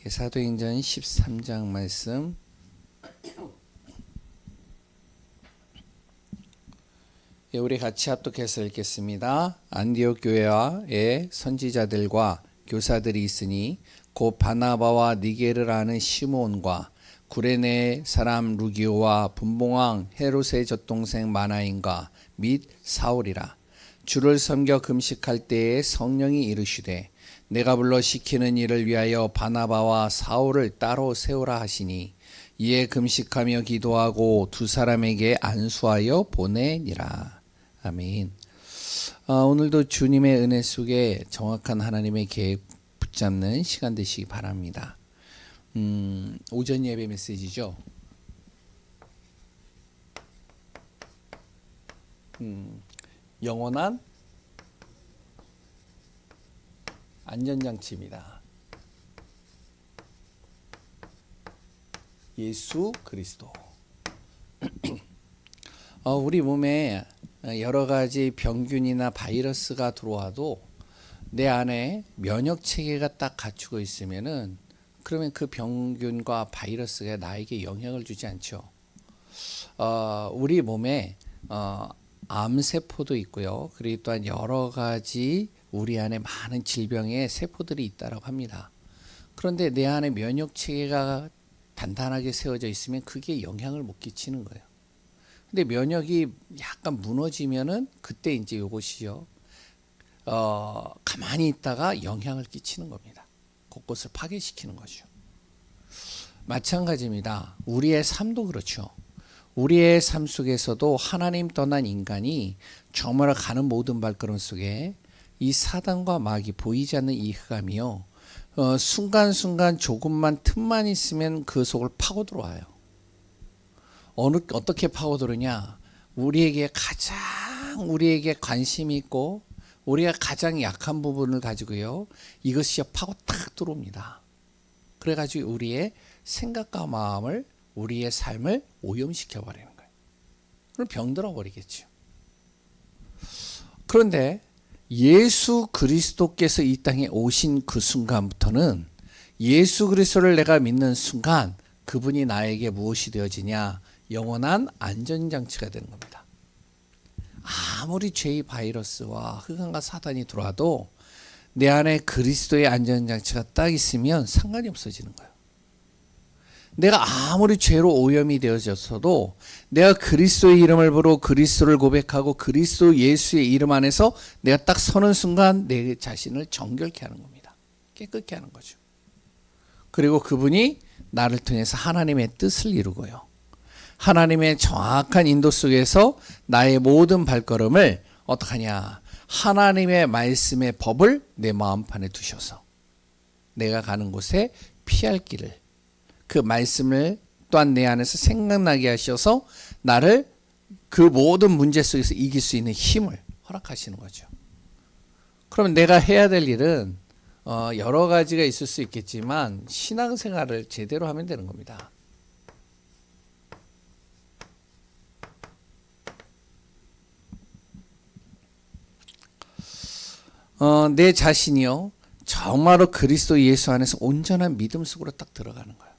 사도행전 13장 말씀 우리 같이 합독해서 읽겠습니다. 안디옥 교회에 선지자들과 교사들이 있으니 곧 바나바와 니게를 아는 시몬과 구레네 사람 루기오와 분봉왕 헤롯의 젖동생 마나인과 및 사울이라. 주를 섬겨 금식할 때에 성령이 이르시되 내가 불러 시키는 일을 위하여 바나바와 사울을 따로 세우라 하시니 이에 금식하며 기도하고 두 사람에게 안수하여 보내니라. 아멘. 오늘도 주님의 은혜 속에 정확한 하나님의 계획 붙잡는 시간 되시기 바랍니다. 오전 예배 메시지죠. 영원한 안전장치입니다. 예수 그리스도. 우리 몸에 여러 가지 병균이나 바이러스가 들어와도 내 안에 면역 체계가 딱 갖추고 있으면은 그러면 그 병균과 바이러스가 나에게 영향을 주지 않죠. 우리 몸에 암세포도 있고요. 그리고 또한 여러 가지 우리 안에 많은 질병의 세포들이 있다고 합니다. 그런데 내 안에 면역 체계가 단단하게 세워져 있으면 그게 영향을 못 끼치는 거예요. 근데 면역이 약간 무너지면은 그때 이제 이것이요. 가만히 있다가 영향을 끼치는 겁니다. 곳곳을 파괴시키는 거죠. 마찬가지입니다. 우리의 삶도 그렇죠. 우리의 삶 속에서도 하나님 떠난 인간이 정말 가는 모든 발걸음 속에 이 사단과 마귀 보이지 않는 이 흑암이요. 순간순간 조금만 틈만 있으면 그 속을 파고 들어와요. 어떻게 파고 들어오냐? 우리에게 관심이 있고 우리가 가장 약한 부분을 가지고요. 이것이 파고 탁 들어옵니다. 그래가지고 우리의 생각과 마음을 우리의 삶을 오염시켜 버리는 거예요. 그럼 병들어 버리겠죠. 그런데 예수 그리스도께서 이 땅에 오신 그 순간부터는 예수 그리스도를 내가 믿는 순간 그분이 나에게 무엇이 되어지냐? 영원한 안전장치가 되는 겁니다. 아무리 죄의 바이러스와 흑암과 사단이 들어와도 내 안에 그리스도의 안전장치가 딱 있으면 상관이 없어지는 거예요. 내가 아무리 죄로 오염이 되어졌어도 내가 그리스도의 이름을 부르고 그리스도를 고백하고 그리스도 예수의 이름 안에서 내가 딱 서는 순간 내 자신을 정결케 하는 겁니다. 깨끗게 하는 거죠. 그리고 그분이 나를 통해서 하나님의 뜻을 이루고요. 하나님의 정확한 인도 속에서 나의 모든 발걸음을 어떻게 하냐? 하나님의 말씀의 법을 내 마음판에 두셔서 내가 가는 곳에 피할 길을 그 말씀을 또한 내 안에서 생각나게 하셔서 나를 그 모든 문제 속에서 이길 수 있는 힘을 허락하시는 거죠. 그러면 내가 해야 될 일은 여러 가지가 있을 수 있겠지만 신앙생활을 제대로 하면 되는 겁니다. 내 자신이요 정말로 그리스도 예수 안에서 온전한 믿음 속으로 딱 들어가는 거예요.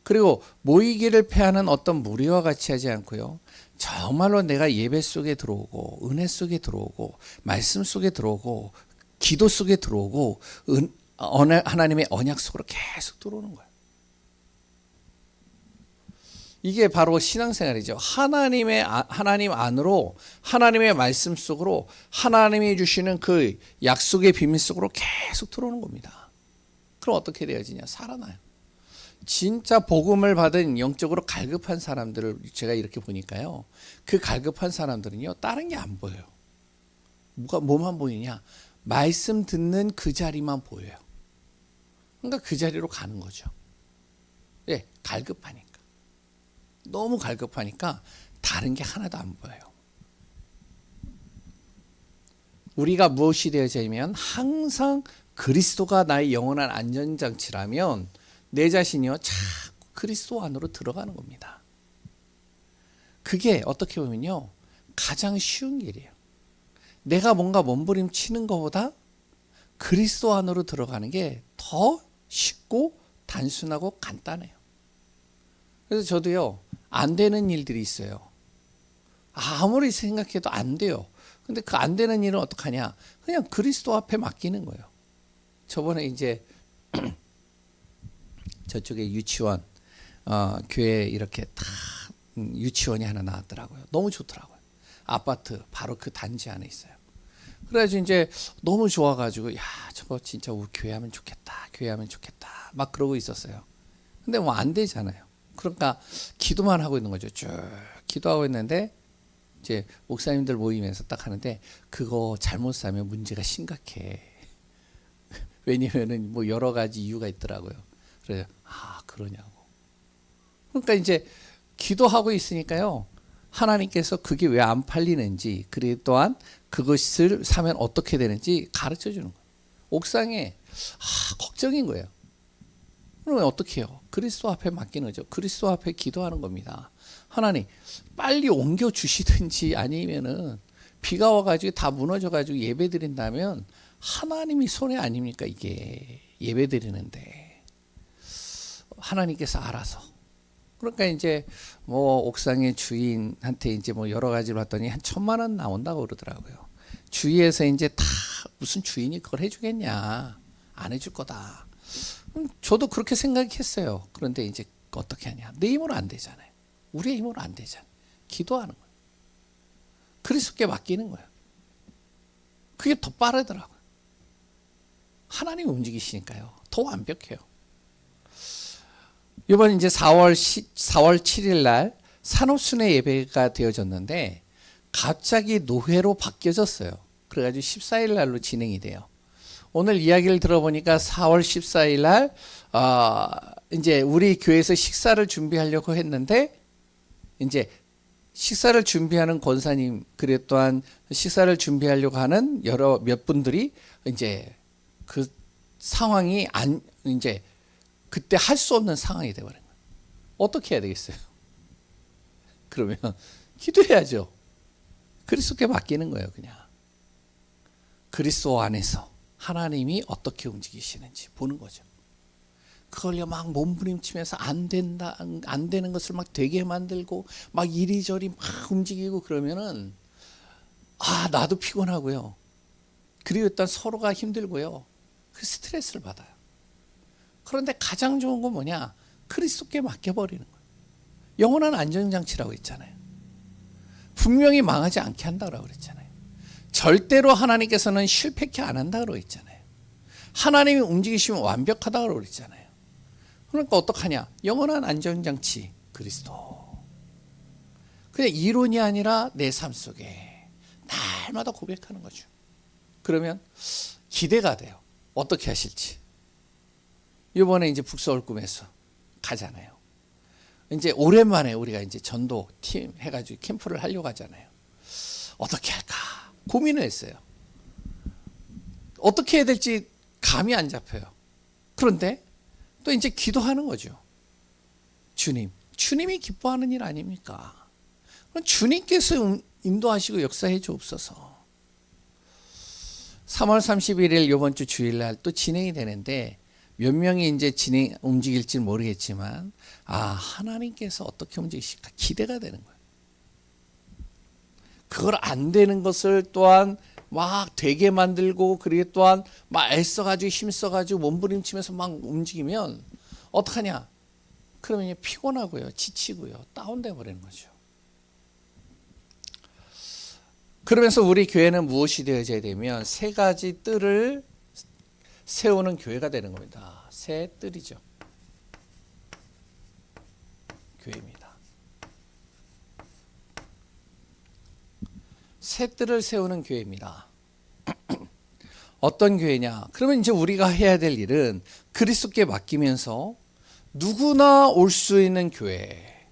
그리고 모이기를 패하는 어떤 무리와 같이 하지 않고요. 정말로 내가 예배 속에 들어오고 은혜 속에 들어오고 말씀 속에 들어오고 기도 속에 들어오고 하나님의 언약 속으로 계속 들어오는 거예요. 이게 바로 신앙생활이죠. 하나님 안으로 하나님의 말씀 속으로 하나님이 주시는 그 약속의 비밀 속으로 계속 들어오는 겁니다. 그럼 어떻게 되어지냐? 살아나요. 진짜 복음을 받은 영적으로 갈급한 사람들을 제가 이렇게 보니까요. 그 갈급한 사람들은요. 다른 게 안 보여요. 뭐만 보이냐? 말씀 듣는 그 자리만 보여요. 그러니까 그 자리로 가는 거죠. 예, 갈급하니까. 너무 갈급하니까 다른 게 하나도 안 보여요. 우리가 무엇이 되어지면 항상 그리스도가 나의 영원한 안전장치라면 내 자신이요 자꾸 그리스도 안으로 들어가는 겁니다. 그게 어떻게 보면요 가장 쉬운 길이에요. 내가 뭔가 몸부림치는 것보다 그리스도 안으로 들어가는 게 더 쉽고 단순하고 간단해요. 그래서 저도요, 안 되는 일들이 있어요. 아무리 생각해도 안 돼요. 근데 그 안 되는 일은 어떡하냐? 그냥 그리스도 앞에 맡기는 거예요. 저번에 이제 저쪽에 유치원, 교회 이렇게 다 유치원이 하나 나왔더라고요. 너무 좋더라고요. 아파트 바로 그 단지 안에 있어요. 그래가지고 이제 너무 좋아가지고 야 저거 진짜 우리 교회 하면 좋겠다. 교회 하면 좋겠다. 막 그러고 있었어요. 근데 뭐 안 되잖아요. 그러니까 기도만 하고 있는 거죠. 쭉 기도하고 있는데 이제 목사님들 모이면서 딱 하는데 그거 잘못 사면 문제가 심각해. 왜냐면은 뭐 여러 가지 이유가 있더라고요. 그래서 그러냐고. 그러니까 이제 기도하고 있으니까요. 하나님께서 그게 왜 안 팔리는지, 그리고 또한 그것을 사면 어떻게 되는지 가르쳐 주는 거예요. 옥상에 걱정인 거예요. 그러면 어떻게 해요? 그리스도 앞에 맡기는 거죠. 그리스도 앞에 기도하는 겁니다. 하나님 빨리 옮겨 주시든지 아니면은 비가 와가지고 다 무너져가지고 예배 드린다면 하나님이 손해 아닙니까? 이게 예배 드리는데 하나님께서 알아서. 그러니까 이제 뭐 옥상의 주인한테 이제 뭐 여러 가지로 봤더니 한 1,000만 원 나온다고 그러더라고요. 주위에서 이제 다 무슨 주인이 그걸 해주겠냐, 안 해줄 거다. 저도 그렇게 생각했어요. 그런데 이제 어떻게 하냐? 내 힘으로 안 되잖아요. 우리의 힘으로 안 되잖아요. 기도하는 거예요. 그리스도께 맡기는 거예요. 그게 더 빠르더라고요. 하나님이 움직이시니까요. 더 완벽해요. 이번 이제 4월 7일 날 산호순회 예배가 되어졌는데 갑자기 노회로 바뀌어졌어요. 그래가지고 14일 날로 진행이 돼요. 오늘 이야기를 들어보니까 4월 14일 날 이제 우리 교회에서 식사를 준비하려고 했는데 이제 식사를 준비하는 권사님, 그리고 또한 식사를 준비하려고 하는 몇 분들이 이제 그 상황이 이제 그때 할 수 없는 상황이 되어버린 거예요. 어떻게 해야 되겠어요? 그러면 기도해야죠. 그리스도께 맡기는 거예요, 그냥. 그리스도 안에서 하나님이 어떻게 움직이시는지 보는 거죠. 그걸요 막 몸부림치면서 안 된다, 안 되는 것을 막 되게 만들고 막 이리저리 막 움직이고 그러면은 나도 피곤하고요. 그리고 일단 서로가 힘들고요. 그 스트레스를 받아요. 그런데 가장 좋은 건 뭐냐? 그리스도께 맡겨버리는 거예요. 영원한 안전장치라고 했잖아요. 분명히 망하지 않게 한다고 그랬잖아요. 절대로 하나님께서는 실패케 안 한다고 그랬잖아요. 하나님이 움직이시면 완벽하다고 그랬잖아요. 그러니까 어떡하냐? 영원한 안전장치 그리스도. 그냥 이론이 아니라 내 삶 속에 날마다 고백하는 거죠. 그러면 기대가 돼요. 어떻게 하실지. 이번에 이제 북서울 꿈에서 가잖아요. 이제 오랜만에 우리가 이제 전도 팀 해가지고 캠프를 하려고 하잖아요. 어떻게 할까 고민을 했어요. 어떻게 해야 될지 감이 안 잡혀요. 그런데 또 이제 기도하는 거죠. 주님이 기뻐하는 일 아닙니까? 그럼 주님께서 인도하시고 역사해 주옵소서. 3월 31일 이번 주 주일날 또 진행이 되는데 몇 명이 이제 움직일지 모르겠지만 하나님께서 어떻게 움직이실까 기대가 되는 거예요. 그걸 안 되는 것을 또한 막 되게 만들고 그리고 또한 막 애써가지고 힘써가지고 몸부림치면서 막 움직이면 어떡하냐? 그러면 피곤하고요, 지치고요, 다운돼 버리는 거죠. 그러면서 우리 교회는 무엇이 되어져야 되면 세 가지 뜰을 세우는 교회가 되는 겁니다. 새 뜰이죠. 교회입니다. 새 뜰을 세우는 교회입니다. 어떤 교회냐? 그러면 이제 우리가 해야 될 일은 그리스도께 맡기면서 누구나 올 수 있는 교회.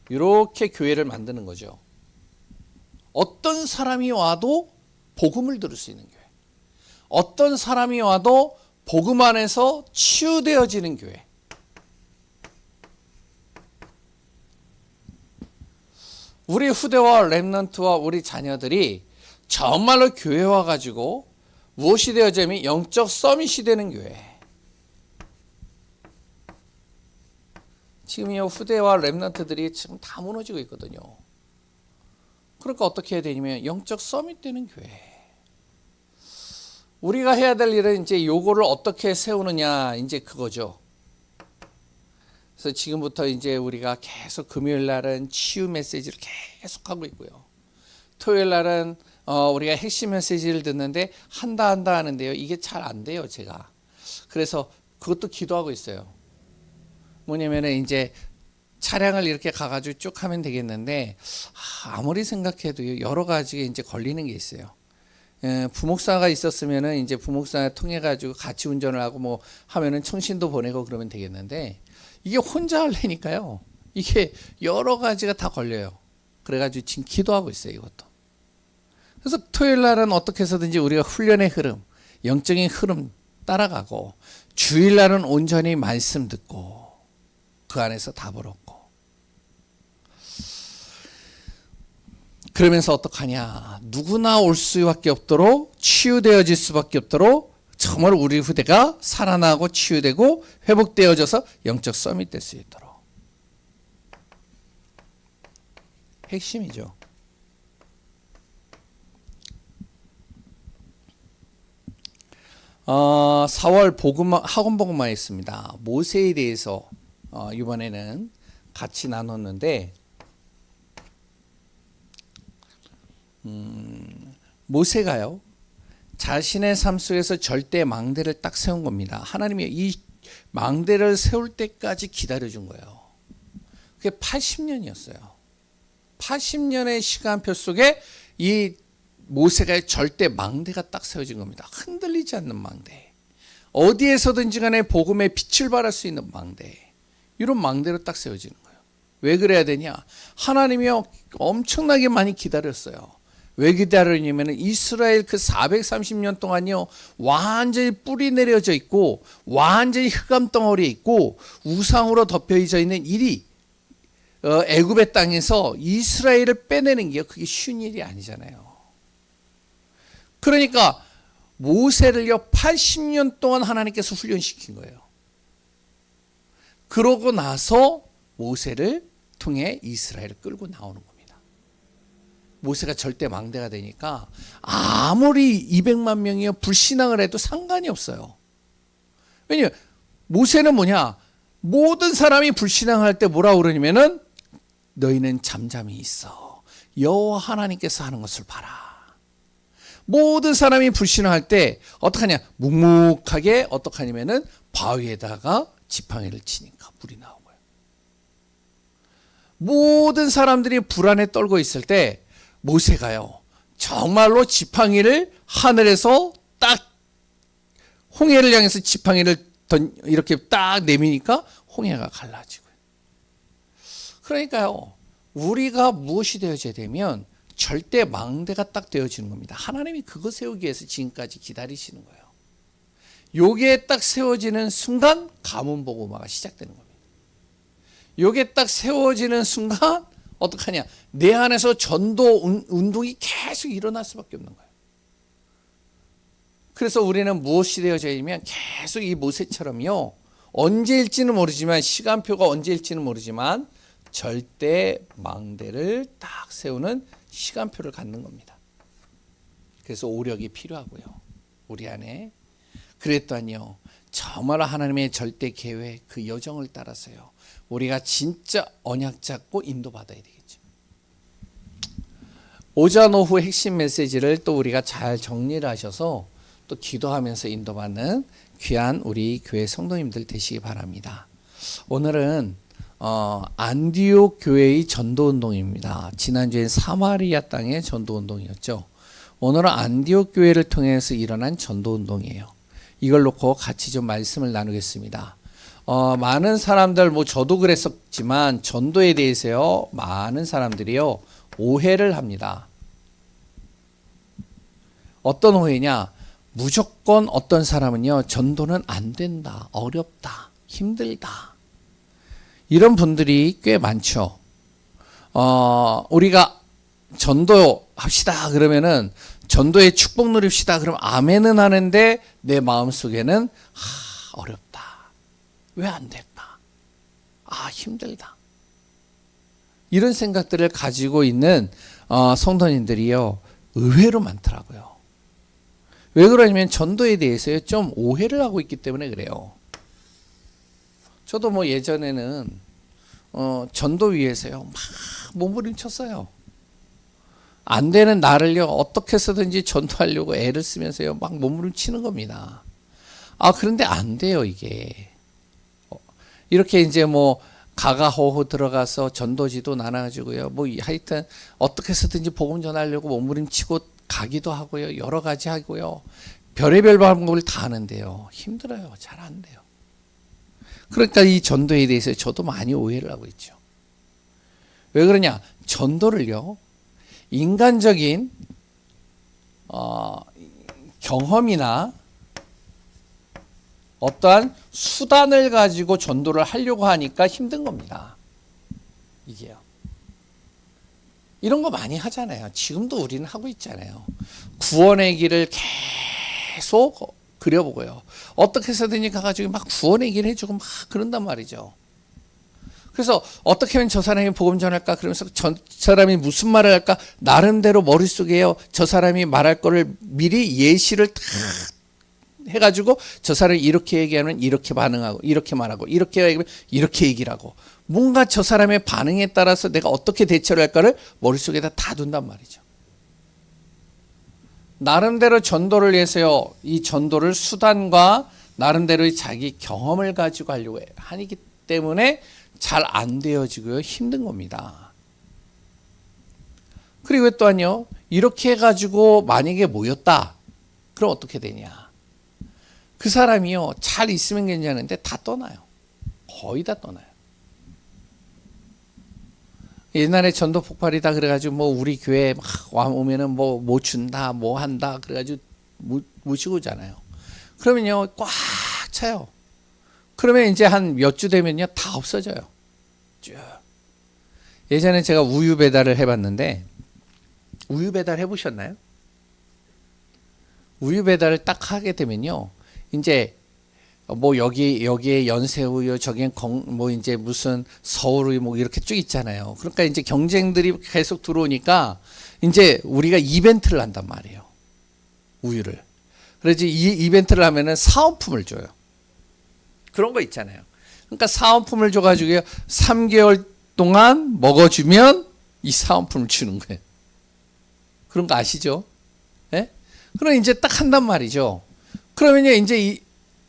이렇게 교회를 만드는 거죠. 어떤 사람이 와도 복음을 들을 수 있는 교회. 어떤 사람이 와도 복음 안에서 치유되어지는 교회. 우리 후대와 렘넌트와 우리 자녀들이 정말로 교회 와가지고 무엇이 되어지면 영적 서밋이 되는 교회. 지금 이 후대와 렘넌트들이 지금 다 무너지고 있거든요. 그러니까 어떻게 해야 되냐면 영적 서밋 되는 교회. 우리가 해야 될 일은 이제 요거를 어떻게 세우느냐, 이제 그거죠. 그래서 지금부터 이제 우리가 계속 금요일 날은 치유 메시지를 계속 하고 있고요. 토요일 날은 우리가 핵심 메시지를 듣는데 한다 하는데요. 이게 잘 안 돼요, 제가. 그래서 그것도 기도하고 있어요. 뭐냐면은 이제 차량을 이렇게 가가지고 쭉 하면 되겠는데 아무리 생각해도 여러 가지가 이제 걸리는 게 있어요. 부목사가 있었으면은 이제 부목사 통해 가지고 같이 운전을 하고 뭐 하면은 청신도 보내고 그러면 되겠는데 이게 혼자 하려니까요. 이게 여러 가지가 다 걸려요. 그래가지고 지금 기도하고 있어요, 이것도. 그래서 토요일 날은 어떻게 해서든지 우리가 훈련의 흐름, 영적인 흐름 따라가고 주일 날은 온전히 말씀 듣고 그 안에서 답을 얻고 그러면서 어떡하냐. 누구나 올 수밖에 없도록 치유되어질 수밖에 없도록 정말 우리 후대가 살아나고 치유되고 회복되어져서 영적 서밋 될 수 있도록. 핵심이죠. 어, 4월 학원 복음화 있습니다. 모세에 대해서 이번에는 같이 나눴는데 모세가요 자신의 삶 속에서 절대 망대를 딱 세운 겁니다. 하나님이 이 망대를 세울 때까지 기다려준 거예요. 그게 80년이었어요. 80년의 시간표 속에 이 모세가 절대 망대가 딱 세워진 겁니다. 흔들리지 않는 망대. 어디에서든지 간에 복음의 빛을 발할 수 있는 망대. 이런 망대로 딱 세워지는 거예요. 왜 그래야 되냐? 하나님이요 엄청나게 많이 기다렸어요. 왜 기다렸냐면 이스라엘 그 430년 동안요 완전히 뿌리 내려져 있고 완전히 흑암 덩어리에 있고 우상으로 덮여져 있는 일이 애굽의 땅에서 이스라엘을 빼내는 게 그게 쉬운 일이 아니잖아요. 그러니까 모세를요 80년 동안 하나님께서 훈련시킨 거예요. 그러고 나서 모세를 통해 이스라엘을 끌고 나오는 겁니다. 모세가 절대 망대가 되니까 아무리 200만 명이요 불신앙을 해도 상관이 없어요. 왜냐하면 모세는 뭐냐? 모든 사람이 불신앙할 때 뭐라고 그러냐면은 너희는 잠잠히 있어. 여호와 하나님께서 하는 것을 봐라. 모든 사람이 불신앙할 때 어떡하냐? 묵묵하게 어떡하냐면은 바위에다가 지팡이를 치니까 물이 나온 거예요. 모든 사람들이 불안에 떨고 있을 때 모세가요 정말로 지팡이를 하늘에서 딱 홍해를 향해서 지팡이를 이렇게 딱 내미니까 홍해가 갈라지고요. 그러니까요 우리가 무엇이 되어져야 되면 절대 망대가 딱 되어지는 겁니다. 하나님이 그거 세우기 위해서 지금까지 기다리시는 거예요. 요게 딱 세워지는 순간 가문 복음화가 시작되는 겁니다. 요게 딱 세워지는 순간 어떡하냐? 내 안에서 전도 운동이 계속 일어날 수밖에 없는 거예요. 그래서 우리는 무엇이 되어져야 되면 계속 이 모세처럼요. 언제일지는 모르지만 시간표가 언제일지는 모르지만 절대 망대를 딱 세우는 시간표를 갖는 겁니다. 그래서 오력이 필요하고요. 우리 안에. 그랬더니요. 정말 하나님의 절대 계획 그 여정을 따라서요. 우리가 진짜 언약 잡고 인도받아야 되겠죠. 오전 오후 핵심 메시지를 또 우리가 잘 정리를 하셔서 또 기도하면서 인도받는 귀한 우리 교회 성도님들 되시기 바랍니다. 오늘은 안디옥 교회의 전도운동입니다. 지난주엔 사마리아 땅의 전도운동이었죠. 오늘은 안디옥 교회를 통해서 일어난 전도운동이에요. 이걸 놓고 같이 좀 말씀을 나누겠습니다. 많은 사람들 저도 그랬었지만 전도에 대해서요 많은 사람들이요 오해를 합니다. 어떤 오해냐? 무조건 어떤 사람은요 전도는 안 된다, 어렵다, 힘들다 이런 분들이 꽤 많죠. 우리가 전도합시다 그러면은 전도의 축복 누립시다. 그럼 아멘은 하는데 내 마음속에는 어렵다. 왜 안 될까? 힘들다. 이런 생각들을 가지고 있는 성도님들이요, 의외로 많더라고요. 왜 그러냐면 전도에 대해서 좀 오해를 하고 있기 때문에 그래요. 저도 뭐 예전에는 전도위에서요 막 몸부림쳤어요. 안 되는 나를요 어떻게 해서든지 전도하려고 애를 쓰면서요 막 몸부림치는 겁니다. 그런데 안 돼요. 이게 이렇게 이제 뭐 가가호호 들어가서 전도지도 나눠가지고요 뭐 하여튼 어떻게 해서든지 복음 전하려고 몸부림치고 가기도 하고요, 여러 가지 하고요, 별의별 방법을 다 하는데요 힘들어요. 잘 안 돼요. 그러니까 이 전도에 대해서 저도 많이 오해를 하고 있죠. 왜 그러냐? 전도를요 인간적인 경험이나 어떠한 수단을 가지고 전도를 하려고 하니까 힘든 겁니다. 이게요. 이런 거 많이 하잖아요. 지금도 우리는 하고 있잖아요. 구원의 길을 계속 그려보고요. 어떻게 해서든지 가가지고 막 구원의 길 해주고 막 그런단 말이죠. 그래서 어떻게 하면 저 사람이 복음 전할까? 그러면서 저 사람이 무슨 말을 할까? 나름대로 머릿속에요 저 사람이 말할 거를 미리 예시를 다 해가지고 저 사람이 이렇게 얘기하면 이렇게 반응하고 이렇게 말하고 이렇게 얘기하면 이렇게 얘기를 하고 뭔가 저 사람의 반응에 따라서 내가 어떻게 대처를 할까를 머릿속에다 다 둔단 말이죠. 나름대로 전도를 위해서요 이 전도를 수단과 나름대로의 자기 경험을 가지고 하려고 하기 때문에 잘 안 되어지고요 힘든 겁니다. 그리고 또한요 이렇게 해가지고 만약에 모였다 그럼 어떻게 되냐? 그 사람이요 잘 있으면 괜찮은데 다 떠나요. 거의 다 떠나요. 옛날에 전도 폭발이다 그래가지고 뭐 우리 교회 막 오면은 뭐 준다 뭐 한다 그래가지고 모시고 오잖아요. 그러면요 꽉 차요. 그러면 이제 한 몇 주 되면요 다 없어져요. 쭉. 예전에 제가 우유 배달을 해봤는데 우유 배달 해보셨나요? 우유 배달을 딱 하게 되면요 이제 뭐 여기에 연세우유 저기엔 뭐 이제 무슨 서울우유 뭐 이렇게 쭉 있잖아요. 그러니까 이제 경쟁들이 계속 들어오니까 이제 우리가 이벤트를 한단 말이에요. 우유를. 그래서 이 이벤트를 하면은 사은품을 줘요. 그런 거 있잖아요. 그러니까 사은품을 줘가지고요 3개월 동안 먹어주면 이 사은품을 주는 거예요. 그런 거 아시죠? 예? 그럼 이제 딱 한단 말이죠. 그러면요 이제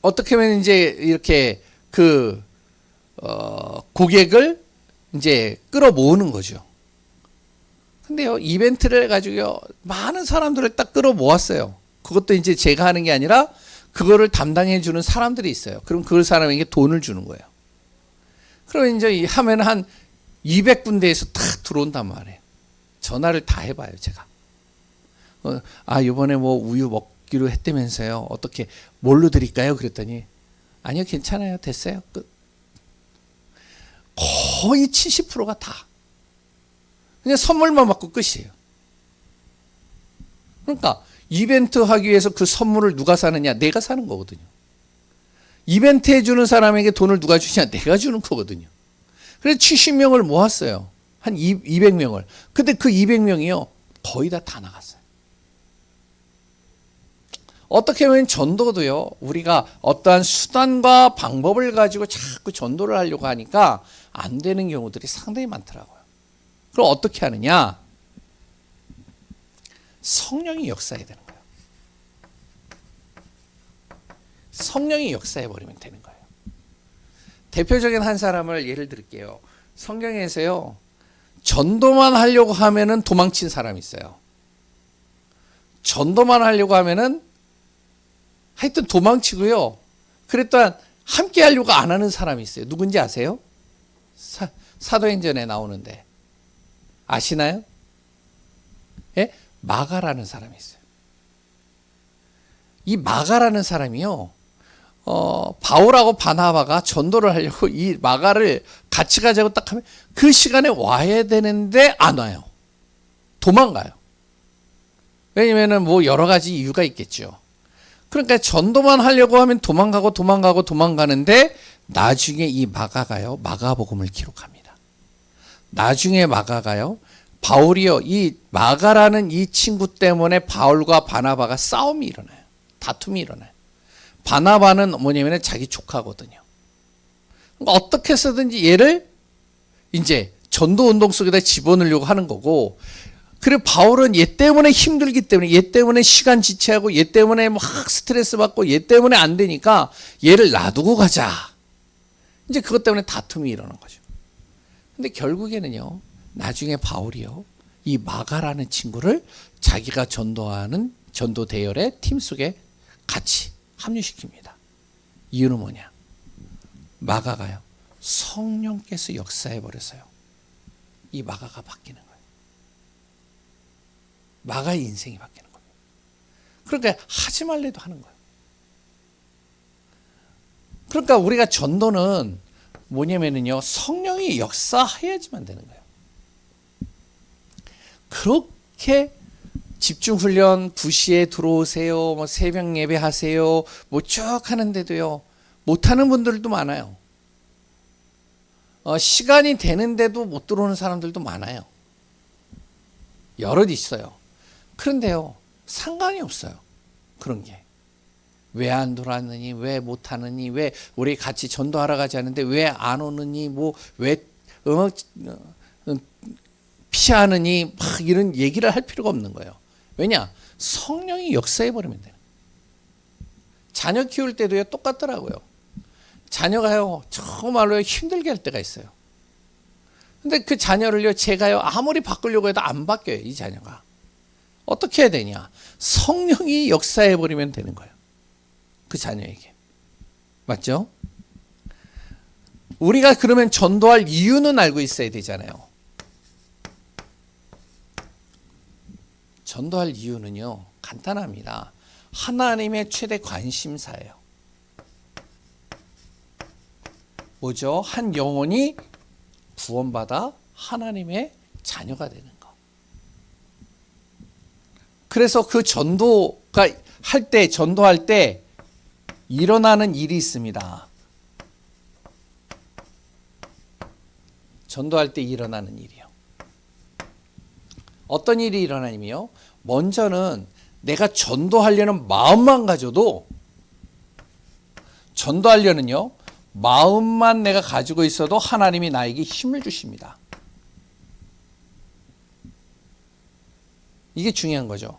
어떻게 하면 이제 이렇게 고객을 이제 끌어모으는 거죠. 근데요 이벤트를 해가지고요 많은 사람들을 딱 끌어모았어요. 그것도 이제 제가 하는 게 아니라 그거를 담당해 주는 사람들이 있어요. 그럼 그 사람에게 돈을 주는 거예요. 그러면 이제 하면 한 200군데에서 탁 들어온단 말이에요. 전화를 다 해봐요 제가. 이번에 뭐 우유 먹기로 했다면서요. 어떻게 뭘로 드릴까요? 그랬더니 아니요 괜찮아요 됐어요 끝. 거의 70%가 다 그냥 선물만 받고 끝이에요. 그러니까 이벤트 하기 위해서 그 선물을 누가 사느냐? 내가 사는 거거든요. 이벤트 해주는 사람에게 돈을 누가 주냐? 내가 주는 거거든요. 그래서 70명을 모았어요. 한 200명을. 근데 그 200명이요 거의 다 나갔어요. 어떻게 보면 전도도요 우리가 어떠한 수단과 방법을 가지고 자꾸 전도를 하려고 하니까 안 되는 경우들이 상당히 많더라고요. 그럼 어떻게 하느냐? 성령이 역사해야 되는 거예요. 성령이 역사해 버리면 되는 거예요. 대표적인 한 사람을 예를 들게요. 성경에서요 전도만 하려고 하면은 도망친 사람이 있어요. 전도만 하려고 하면은 하여튼 도망치고요. 그랬더니 함께 하려고 안 하는 사람이 있어요. 누군지 아세요? 사도행전에 나오는데 아시나요? 예? 마가라는 사람이 있어요. 이 마가라는 사람이요 바울하고 바나바가 전도를 하려고 이 마가를 같이 가자고 딱 하면 그 시간에 와야 되는데 안 와요. 도망가요. 왜냐면은 뭐 여러 가지 이유가 있겠죠. 그러니까 전도만 하려고 하면 도망가는데 나중에 이 마가가요, 마가복음을 기록합니다. 나중에 마가가요, 바울이요, 이 마가라는 이 친구 때문에 바울과 바나바가 싸움이 일어나요. 다툼이 일어나요. 바나바는 뭐냐면 자기 조카거든요. 그러니까 어떻게 해서든지 얘를 이제 전도 운동 속에다 집어넣으려고 하는 거고, 그리고 바울은 얘 때문에 힘들기 때문에, 얘 때문에 시간 지체하고, 얘 때문에 막 스트레스 받고, 얘 때문에 안 되니까 얘를 놔두고 가자. 이제 그것 때문에 다툼이 일어난 거죠. 근데 결국에는요, 나중에 바울이요, 이 마가라는 친구를 자기가 전도하는 전도 대열의 팀 속에 같이 합류시킵니다. 이유는 뭐냐? 마가가요, 성령께서 역사해 버려서요, 이 마가가 바뀌는 거예요. 마가의 인생이 바뀌는 겁니다. 그러니까 하지 말래도 하는 거예요. 그러니까 우리가 전도는 뭐냐면요, 성령이 역사해야지만 되는 거예요. 그렇게 집중훈련 2시에 들어오세요, 뭐 새벽 예배 하세요, 뭐 쭉 하는데도요, 못하는 분들도 많아요. 시간이 되는데도 못 들어오는 사람들도 많아요. 여럿 있어요. 그런데요, 상관이 없어요. 그런 게. 왜 안 들어왔느니, 왜 못하느니, 왜 우리 같이 전도하러 가지 않는데 왜 안 오느니, 뭐 왜 피하느니, 막 이런 얘기를 할 필요가 없는 거예요. 왜냐? 성령이 역사해버리면 돼요. 자녀 키울 때도요, 똑같더라고요. 자녀가요, 정말로 힘들게 할 때가 있어요. 근데 그 자녀를요, 제가요, 아무리 바꾸려고 해도 안 바뀌어요, 이 자녀가. 어떻게 해야 되냐? 성령이 역사해버리면 되는 거예요. 그 자녀에게. 맞죠? 우리가 그러면 전도할 이유는 알고 있어야 되잖아요. 전도할 이유는요, 간단합니다. 하나님의 최대 관심사예요. 뭐죠? 한 영혼이 구원받아 하나님의 자녀가 되는 거. 그래서 그 전도가 전도할 때 일어나는 일이 있습니다. 전도할 때 일어나는 일이요. 어떤 일이 일어나냐면요, 먼저는 내가 전도하려는 마음만 가져도, 전도하려는요, 마음만 내가 가지고 있어도 하나님이 나에게 힘을 주십니다. 이게 중요한 거죠.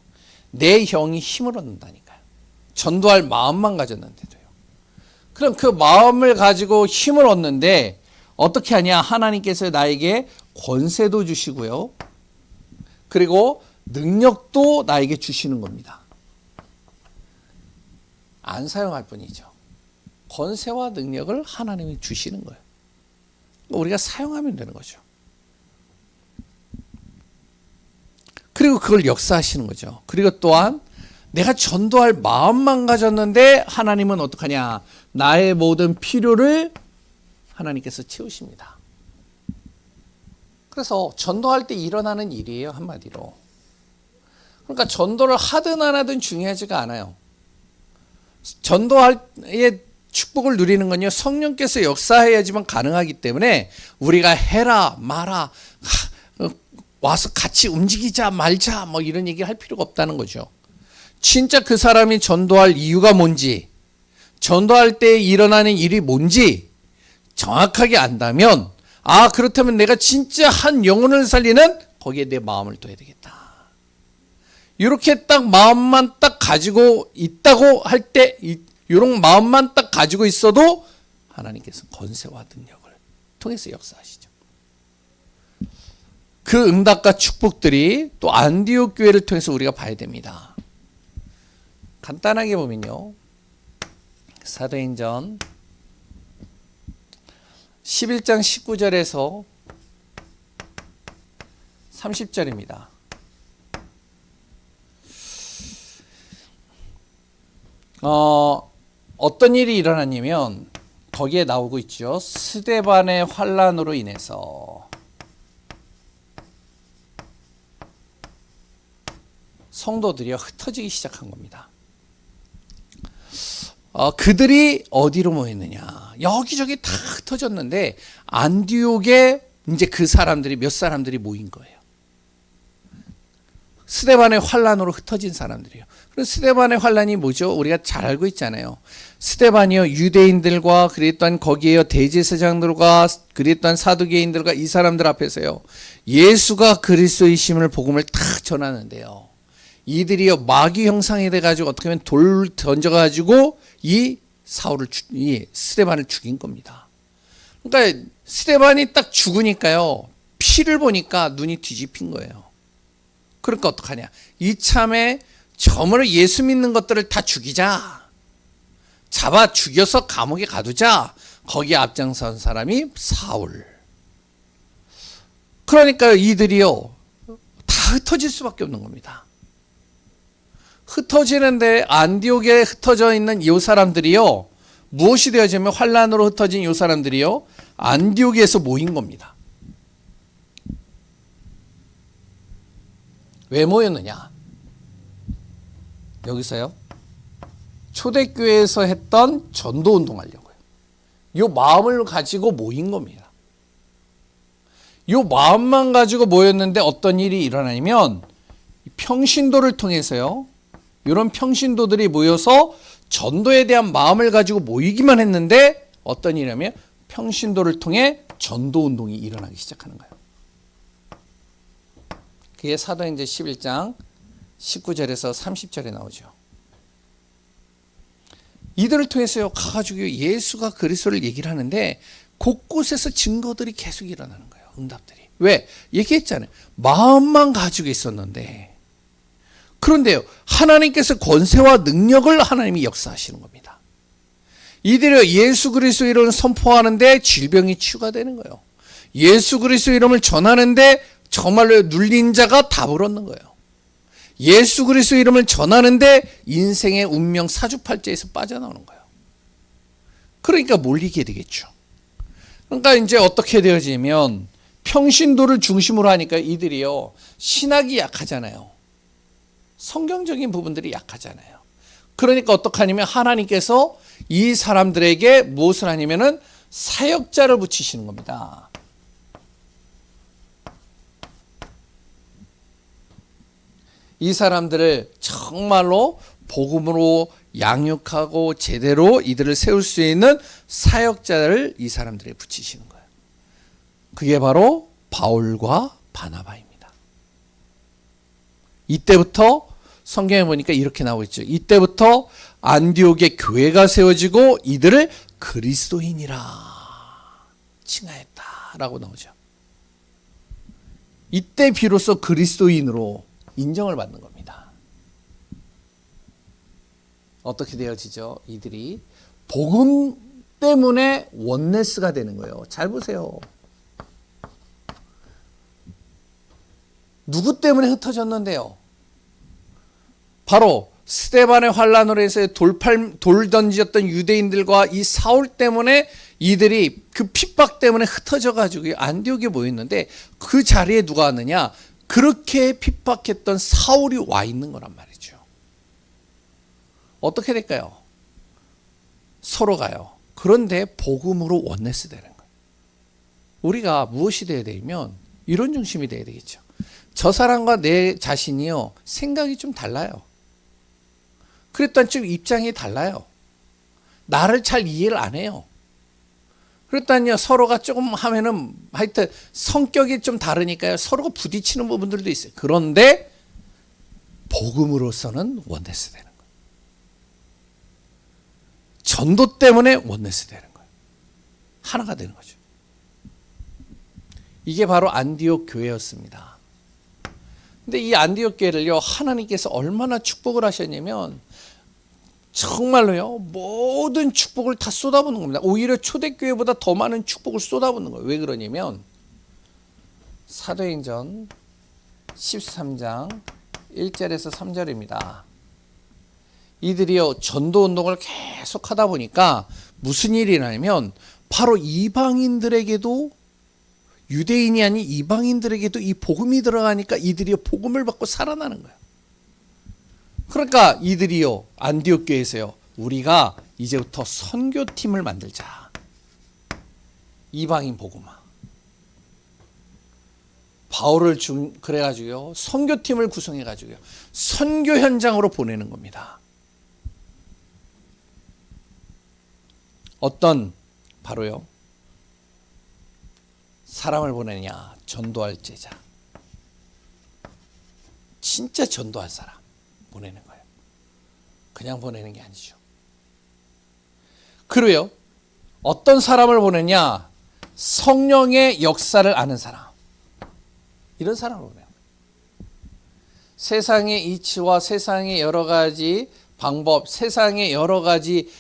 내 영이 힘을 얻는다니까요. 전도할 마음만 가졌는데도요. 그럼 그 마음을 가지고 힘을 얻는데 어떻게 하냐? 하나님께서 나에게 권세도 주시고요, 그리고 능력도 나에게 주시는 겁니다. 안 사용할 뿐이죠. 권세와 능력을 하나님이 주시는 거예요. 우리가 사용하면 되는 거죠. 그리고 그걸 역사하시는 거죠. 그리고 또한 내가 전도할 마음만 가졌는데 하나님은 어떡하냐? 나의 모든 필요를 하나님께서 채우십니다. 그래서 전도할 때 일어나는 일이에요, 한마디로. 그러니까 전도를 하든 안 하든 중요하지가 않아요. 전도할 때 축복을 누리는 건요, 성령께서 역사해야지만 가능하기 때문에 우리가 해라 마라, 와서 같이 움직이자 말자, 뭐 이런 얘기 할 필요가 없다는 거죠. 진짜 그 사람이 전도할 이유가 뭔지, 전도할 때 일어나는 일이 뭔지 정확하게 안다면, 아, 그렇다면 내가 진짜 한 영혼을 살리는 거기에 내 마음을 둬야 되겠다. 이렇게 딱 마음만 딱 가지고 있다고 할 때, 이런 마음만 딱 가지고 있어도 하나님께서 권세와 능력을 통해서 역사하시죠. 그 응답과 축복들이 또 안디옥 교회를 통해서 우리가 봐야 됩니다. 간단하게 보면요, 사도행전 11장 19절에서 30절입니다. 어떤 일이 일어났냐면 거기에 나오고 있죠. 스데반의 환난으로 인해서 성도들이 흩어지기 시작한 겁니다. 그들이 어디로 모였느냐? 여기저기 다 흩어졌는데 안디옥에 이제 그 사람들이 몇 사람들이 모인 거예요. 스데반의 환란으로 흩어진 사람들이에요. 그럼 스데반의 환란이 뭐죠? 우리가 잘 알고 있잖아요. 스데반이요, 유대인들과 그랬던 거기에요 대제사장들과 그랬던 사두개인들과 이 사람들 앞에서요 예수가 그리스도이심을 복음을 탁 전하는데요. 이들이요 마귀 형상이 돼가지고 어떻게 보면 돌 던져가지고 이 스데반을 죽인 겁니다. 그러니까 스데반이 딱 죽으니까요 피를 보니까 눈이 뒤집힌 거예요. 그러니까 어떡하냐? 이참에 저물어 예수 믿는 것들을 다 죽이자. 잡아 죽여서 감옥에 가두자. 거기에 앞장선 사람이 사울. 그러니까 이들이요 다 흩어질 수밖에 없는 겁니다. 흩어지는데 안디옥에 흩어져 있는 이 사람들이요 무엇이 되어지면 환란으로 흩어진 이 사람들이요 안디옥에서 모인 겁니다. 왜 모였느냐? 여기서요 초대교회에서 했던 전도 운동하려고요. 이 마음을 가지고 모인 겁니다. 이 마음만 가지고 모였는데 어떤 일이 일어나냐면 평신도를 통해서요 이런 평신도들이 모여서 전도에 대한 마음을 가지고 모이기만 했는데 어떤 일이냐면 평신도를 통해 전도 운동이 일어나기 시작하는 거예요. 그게 사도행전 11장 19절에서 30절에 나오죠. 이들을 통해서요 가가지고 예수가 그리스도를 얘기를 하는데 곳곳에서 증거들이 계속 일어나는 거예요. 응답들이. 왜? 얘기했잖아요. 마음만 가지고 있었는데 그런데요 하나님께서 권세와 능력을 하나님이 역사하시는 겁니다. 이들이 예수 그리스도 이름을 선포하는데 질병이 치유가 되는 거예요. 예수 그리스도 이름을 전하는데 정말로 눌린 자가 답을 얻는 거예요. 예수 그리스도 이름을 전하는데 인생의 운명 사주팔자에서 빠져나오는 거예요. 그러니까 몰리게 되겠죠. 그러니까 이제 어떻게 되어지면 평신도를 중심으로 하니까 이들이요 신학이 약하잖아요. 성경적인 부분들이 약하잖아요. 그러니까 어떡하냐면 하나님께서 이 사람들에게 무엇을 하냐면은 사역자를 붙이시는 겁니다. 이 사람들을 정말로 복음으로 양육하고 제대로 이들을 세울 수 있는 사역자를 이 사람들에 붙이시는 거예요. 그게 바로 바울과 바나바입니다. 이때부터 성경에 보니까 이렇게 나오고 있죠. 이때부터 안디옥의 교회가 세워지고 이들을 그리스도인이라 칭하였다라고 나오죠. 이때 비로소 그리스도인으로 인정을 받는 겁니다. 어떻게 되어지죠? 이들이 복음 때문에 원네스가 되는 거예요. 잘 보세요. 누구 때문에 흩어졌는데요? 바로 스데반의 환란으로 해서 돌 던졌던 유대인들과 이 사울 때문에 이들이 그 핍박 때문에 흩어져 가지고 안디옥에 모였는데 그 자리에 누가 왔느냐? 그렇게 핍박했던 사울이 와 있는 거란 말이죠. 어떻게 될까요? 서로가요. 그런데 복음으로 원네스 되는 거예요. 우리가 무엇이 되어야 되면 이런 중심이 되어야 되겠죠. 저 사람과 내 자신이요 생각이 좀 달라요. 그랬더니 좀 입장이 달라요. 나를 잘 이해를 안 해요. 그랬더니요 서로가 조금 하면은 하여튼 성격이 좀 다르니까요 서로가 부딪히는 부분들도 있어요. 그런데 복음으로서는 원네스 되는 거예요. 전도 때문에 원네스 되는 거예요. 하나가 되는 거죠. 이게 바로 안디옥 교회였습니다. 근데 이 안디옥 교회를요 하나님께서 얼마나 축복을 하셨냐면 정말로요 모든 축복을 다 쏟아붓는 겁니다. 오히려 초대교회보다 더 많은 축복을 쏟아붓는 거예요. 왜 그러냐면 사도행전 13장 1절에서 3절입니다. 이들이요 전도운동을 계속 하다 보니까 무슨 일이 일어나냐면 바로 이방인들에게도 유대인이 아닌 이방인들에게도 이 복음이 들어가니까 이들이 복음을 받고 살아나는 거예요. 그러니까 이들이요, 안디옥 교회에서요, 우리가 이제부터 선교팀을 만들자. 이방인 복음화. 바울을 그래가지고요, 선교팀을 구성해가지고요, 선교 현장으로 보내는 겁니다. 어떤, 바로요, 사람을 보내냐? 전도할 제자. 진짜 전도할 사람 보내는 거예요. 그냥 보내는 게 아니죠. 그리고요, 어떤 사람을 보내냐? 성령의 역사를 아는 사람. 이런 사람을 보내요. 세상의 이치와 세상의 여러 가지 방법, 세상의 여러 가지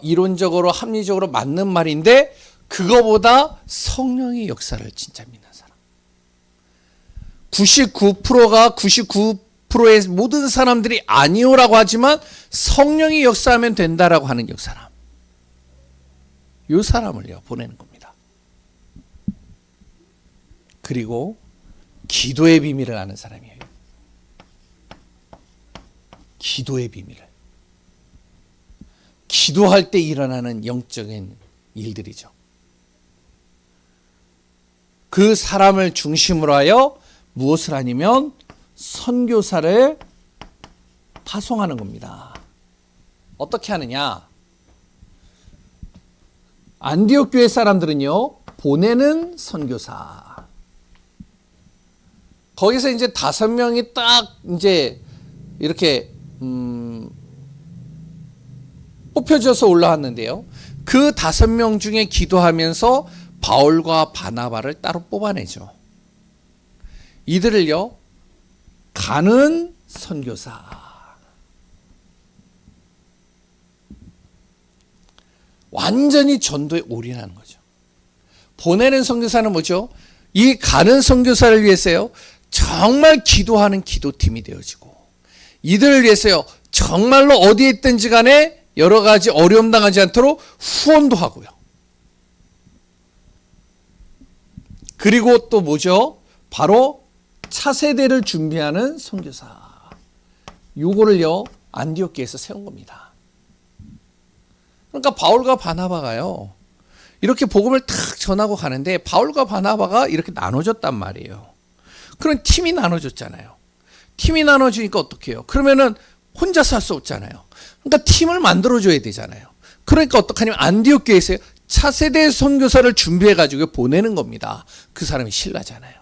이론적으로 합리적으로 맞는 말인데 그거보다 성령의 역사를 진짜 믿는 사람. 99%가 99%의 모든 사람들이 아니오라고 하지만 성령이 역사하면 된다라고 하는 사람. 이 사람을요, 보내는 겁니다. 그리고 기도의 비밀을 아는 사람이에요. 기도의 비밀을. 기도할 때 일어나는 영적인 일들이죠. 그 사람을 중심으로 하여 무엇을 하냐면 선교사를 파송하는 겁니다. 어떻게 하느냐? 안디옥 교회 사람들은요, 보내는 선교사. 거기서 이제 5명이 딱 이제 이렇게 뽑혀져서 올라왔는데요. 그 5명 중에 기도하면서 바울과 바나바를 따로 뽑아내죠. 이들을요, 가는 선교사. 완전히 전도에 올인하는 거죠. 보내는 선교사는 뭐죠? 이 가는 선교사를 위해서요, 정말 기도하는 기도팀이 되어지고, 이들을 위해서요, 정말로 어디에 있든지 간에 여러 가지 어려움 당하지 않도록 후원도 하고요. 그리고 또 뭐죠? 바로 차세대를 준비하는 선교사. 요거를요, 안디옥 교회에서 세운 겁니다. 그러니까 바울과 바나바가요, 이렇게 복음을 탁 전하고 가는데 바울과 바나바가 이렇게 나눠졌단 말이에요. 그런 팀이 나눠졌잖아요. 팀이 나눠지니까 어떻게 해요? 그러면은 혼자서 할 수 없잖아요. 그러니까 팀을 만들어줘야 되잖아요. 그러니까 어떡하냐면 안디옥 교회에서 차세대 선교사를 준비해가지고 보내는 겁니다. 그 사람이 신라잖아요.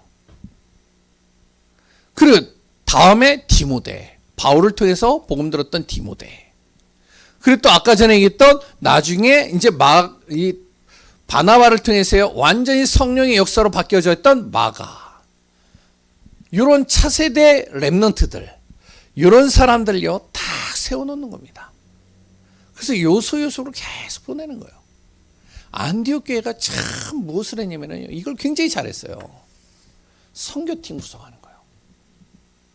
그리고 다음에 디모데, 바울을 통해서 복음 들었던 디모데. 그리고 또 아까 전에 얘기했던 나중에 이제 이 바나바를 통해서요, 완전히 성령의 역사로 바뀌어져 있던 마가. 이런 차세대 렘넌트들, 이런 사람들요, 다 세워놓는 겁니다. 그래서 요소요소로 계속 보내는 거예요. 안디옥 교회가 참 무엇을 했냐면요, 이걸 굉장히 잘했어요. 선교팀 구성하는 거예요.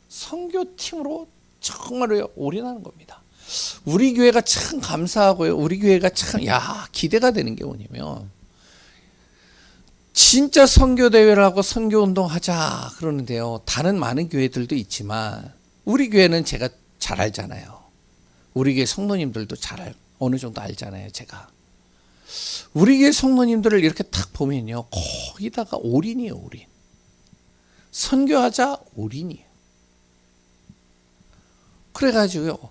선교팀으로 정말로 올인하는 겁니다. 우리 교회가 참 감사하고요. 우리 교회가 참 기대가 되는 게 뭐냐면, 진짜 선교대회를 하고 선교운동 하자 그러는데요, 다른 많은 교회들도 있지만 우리 교회는 제가 잘 알잖아요. 우리 교회 성도님들도 어느 정도 알잖아요. 제가 우리 교회 성도님들을 이렇게 딱 보면요, 거기다가 올인이에요. 올인. 선교하자 올인이에요. 그래가지고요,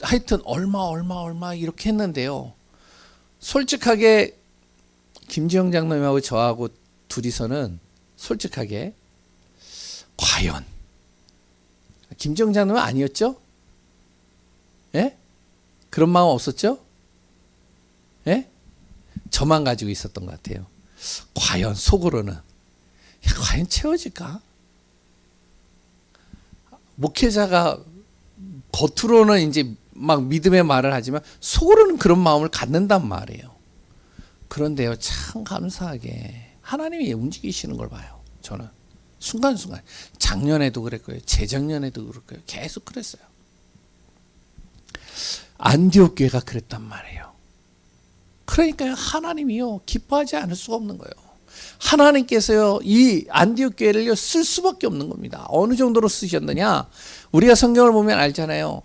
하여튼 얼마 이렇게 했는데요, 솔직하게 김지영 장로님하고 저하고 둘이서는 솔직하게 과연 김지영 장로님 아니었죠? 예? 그런 마음 없었죠? 예? 저만 가지고 있었던 것 같아요. 과연 속으로는 과연 채워질까? 목회자가 겉으로는 이제 막 믿음의 말을 하지만 속으로는 그런 마음을 갖는단 말이에요. 그런데요, 참 감사하게 하나님이 움직이시는 걸 봐요. 저는 순간순간, 작년에도 그랬고요, 재작년에도 그랬고요, 계속 그랬어요. 안디옥 교회가 그랬단 말이에요. 그러니까요, 하나님이요, 기뻐하지 않을 수가 없는 거예요. 하나님께서요, 이 안디옥 교회를요, 쓸 수밖에 없는 겁니다. 어느 정도로 쓰셨느냐? 우리가 성경을 보면 알잖아요.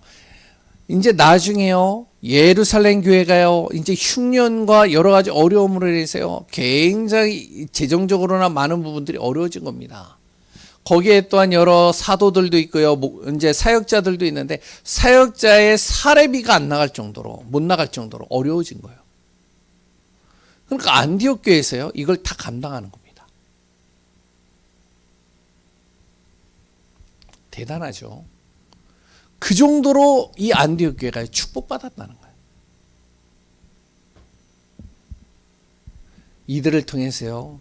이제 나중에요, 예루살렘 교회가요, 이제 흉년과 여러 가지 어려움으로 인해서요, 굉장히 재정적으로나 많은 부분들이 어려워진 겁니다. 거기에 또한 여러 사도들도 있고요, 이제 사역자들도 있는데, 사역자의 사례비가 안 나갈 정도로, 못 나갈 정도로 어려워진 거예요. 그러니까 안디옥 교회에서요, 이걸 다 감당하는 겁니다. 대단하죠. 그 정도로 이 안디옥 교회가 축복받았다는 거예요. 이들을 통해서요,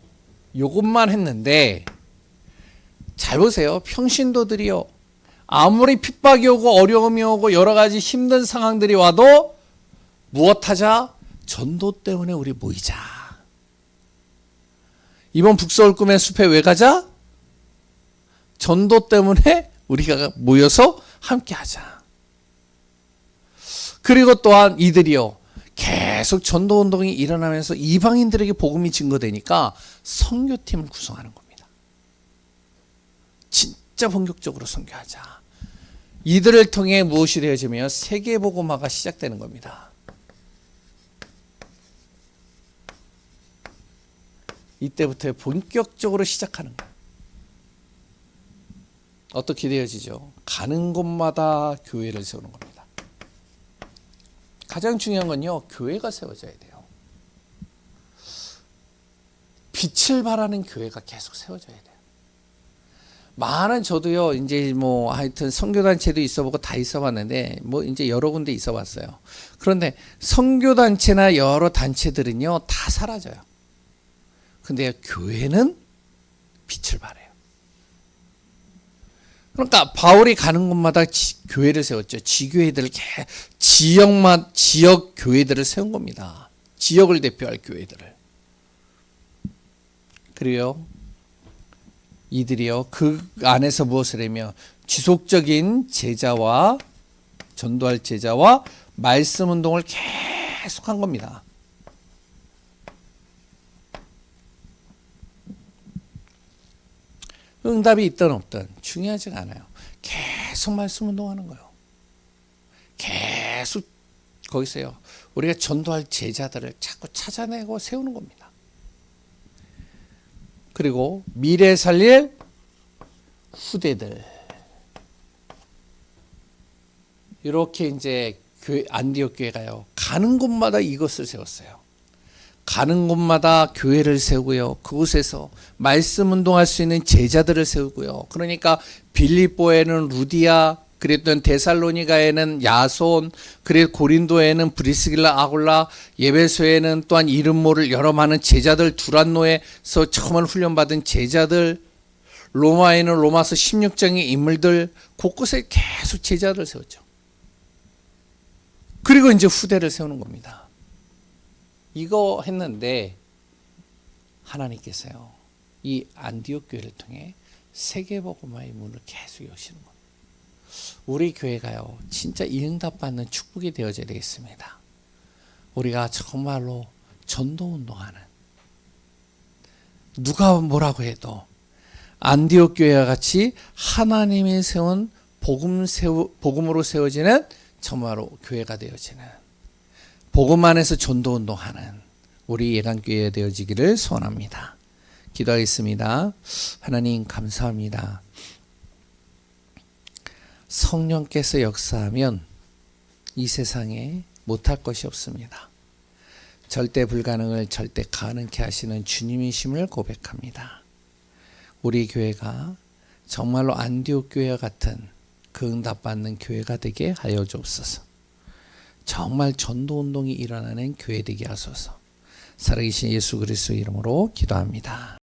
이것만 했는데, 잘 보세요. 평신도들이요, 아무리 핍박이 오고 어려움이 오고 여러 가지 힘든 상황들이 와도 무엇하자? 전도 때문에 우리 모이자. 이번 북서울 꿈의 숲에 왜 가자? 전도 때문에 우리가 모여서 함께 하자. 그리고 또한 이들이요, 계속 전도 운동이 일어나면서 이방인들에게 복음이 증거되니까 선교팀을 구성하는 겁니다. 진짜 본격적으로 선교하자. 이들을 통해 무엇이 되어지며 세계 복음화가 시작되는 겁니다. 이때부터 본격적으로 시작하는 거예요. 어떻게 되어지죠? 가는 곳마다 교회를 세우는 겁니다. 가장 중요한 건요, 교회가 세워져야 돼요. 빛을 발하는 교회가 계속 세워져야 돼요. 많은, 저도요, 이제 뭐 하여튼 선교단체도 있어보고 다 있어봤는데, 뭐 이제 여러 군데 있어봤어요. 그런데 선교단체나 여러 단체들은요, 다 사라져요. 근데 교회는 빛을 발해요. 그러니까 바울이 가는 곳마다 교회를 세웠죠. 지교회들을, 지역 교회들을 세운 겁니다. 지역을 대표할 교회들을. 그리고요, 이들이요, 그 안에서 무엇을 하며 지속적인 제자와 전도할 제자와 말씀 운동을 계속한 겁니다. 응답이 있든 없든 중요하지가 않아요. 계속 말씀 운동하는 거예요. 계속 거기서요, 우리가 전도할 제자들을 자꾸 찾아내고 세우는 겁니다. 그리고 미래 살릴 후대들, 이렇게 이제 안디옥 교회가요, 가는 곳마다 이것을 세웠어요. 가는 곳마다 교회를 세우고요, 그곳에서 말씀 운동할 수 있는 제자들을 세우고요. 그러니까 빌립보에는 루디아, 그랬던 데살로니가에는 야손, 그리고 고린도에는 브리스길라, 아굴라, 예배소에는 또한 이름 모를 여러 많은 제자들, 두란노에서 처음 훈련받은 제자들, 로마에는 로마서 16장의 인물들, 곳곳에 계속 제자들을 세웠죠. 그리고 이제 후대를 세우는 겁니다. 이거 했는데 하나님께서요, 이 안디옥 교회를 통해 세계복음화의 문을 계속 여시는 겁니다. 우리 교회가요, 진짜 이 응답받는 축복이 되어져야 되겠습니다. 우리가 정말로 전도운동하는, 누가 뭐라고 해도 안디옥 교회와 같이 하나님이 세운 복음으로 세워지는 정말로 교회가 되어지는, 복음 안에서 전도운동하는 우리 예강교회 되어지기를 소원합니다. 기도하겠습니다. 하나님 감사합니다. 성령께서 역사하면 이 세상에 못할 것이 없습니다. 절대 불가능을 절대 가능케 하시는 주님이심을 고백합니다. 우리 교회가 정말로 안디옥 교회와 같은 그 응답받는 교회가 되게 하여 주옵소서. 정말 전도운동이 일어나는 교회 되게 하소서. 살아계신 예수 그리스도의 이름으로 기도합니다.